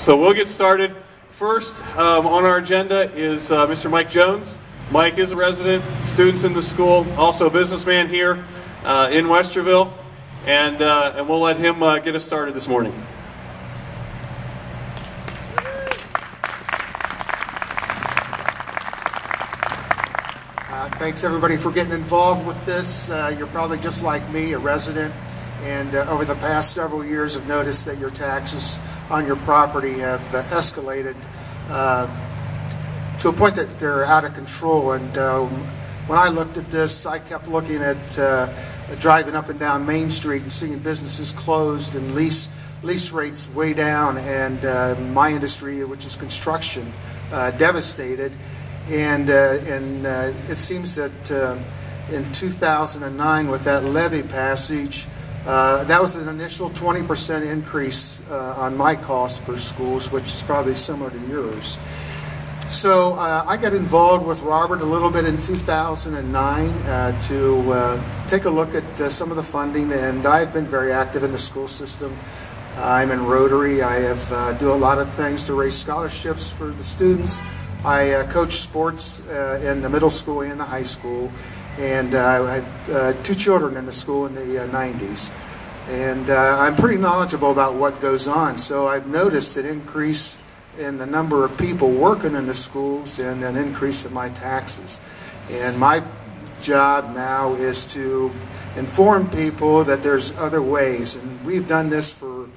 So we'll get started. First on our agenda is Mr. Mike Jones. Mike is a resident, students in the school, also a businessman here in Westerville, and we'll let him get us started this morning. Thanks everybody for getting involved with this. You're probably just like me, a resident, and over the past several years have noticed that your taxes on your property have escalated to a point that they're out of control. And when I looked at this, I kept looking at driving up and down Main Street and seeing businesses closed and lease rates way down, and my industry, which is construction, devastated. And it seems that in 2009, with that levy passage, that was an initial 20% increase on my cost per schools, which is probably similar to yours. So I got involved with Robert a little bit in 2009 to take a look at some of the funding, and I've been very active in the school system. I'm in Rotary. I have do a lot of things to raise scholarships for the students. I coach sports in the middle school and the high school, and I had 2 children in the school in the 90s. And I'm pretty knowledgeable about what goes on, so I've noticed an increase in the number of people working in the schools and an increase in my taxes. And my job now is to inform people that there's other ways, and we've done this for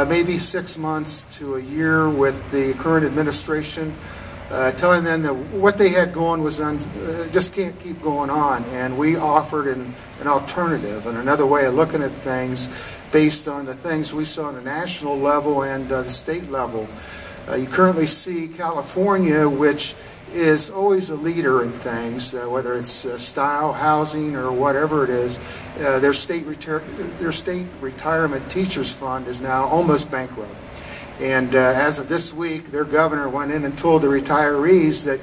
maybe 6 months to a year with the current administration, telling them that what they had going was just can't keep going on, and we offered an alternative and another way of looking at things based on the things we saw on the national level and the state level. You currently see California, which is always a leader in things, whether it's style, housing, or whatever it is. Their state retirement teachers fund is now almost bankrupt. And as of this week, their governor went in and told the retirees that,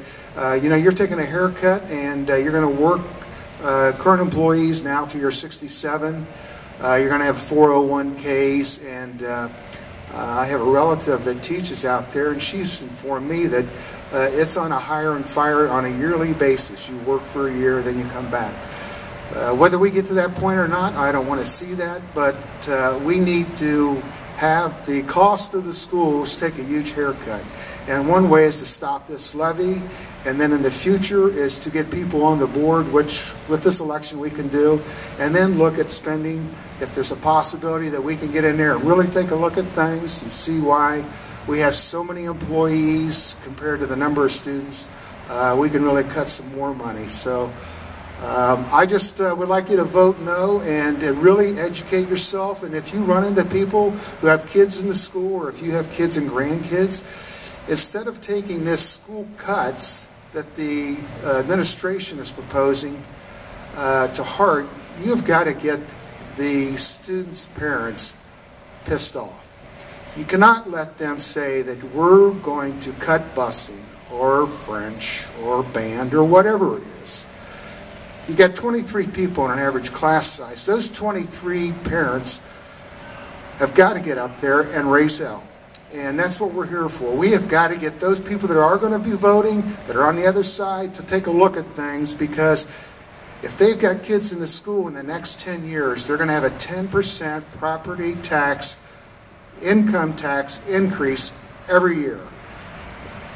you're taking a haircut and you're going to work current employees now till you're 67. You're going to have 401ks, and I have a relative that teaches out there, and she's informed me that it's on a hire and fire on a yearly basis. You work for a year, then you come back. Whether we get to that point or not, I don't want to see that, but we need to have the cost of the schools take a huge haircut. And one way is to stop this levy, and then in the future is to get people on the board, which with this election we can do, and then look at spending. If there's a possibility that we can get in there and really take a look at things and see why we have so many employees compared to the number of students, we can really cut some more money. So I just would like you to vote no and really educate yourself. And if you run into people who have kids in the school, or if you have kids and grandkids, instead of taking this school cuts that the administration is proposing to heart, you've got to get the students' parents pissed off. You cannot let them say that we're going to cut busing or French or band or whatever it is. You got 23 people in an average class size. Those 23 parents have got to get up there and raise hell. And that's what we're here for. We have got to get those people that are going to be voting, that are on the other side, to take a look at things, because if they've got kids in the school in the next 10 years, they're going to have a 10% property tax, income tax increase every year.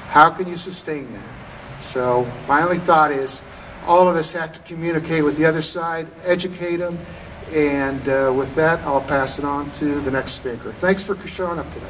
How can you sustain that? So my only thought is, all of us have to communicate with the other side, educate them, and with that, I'll pass it on to the next speaker. Thanks for showing up today.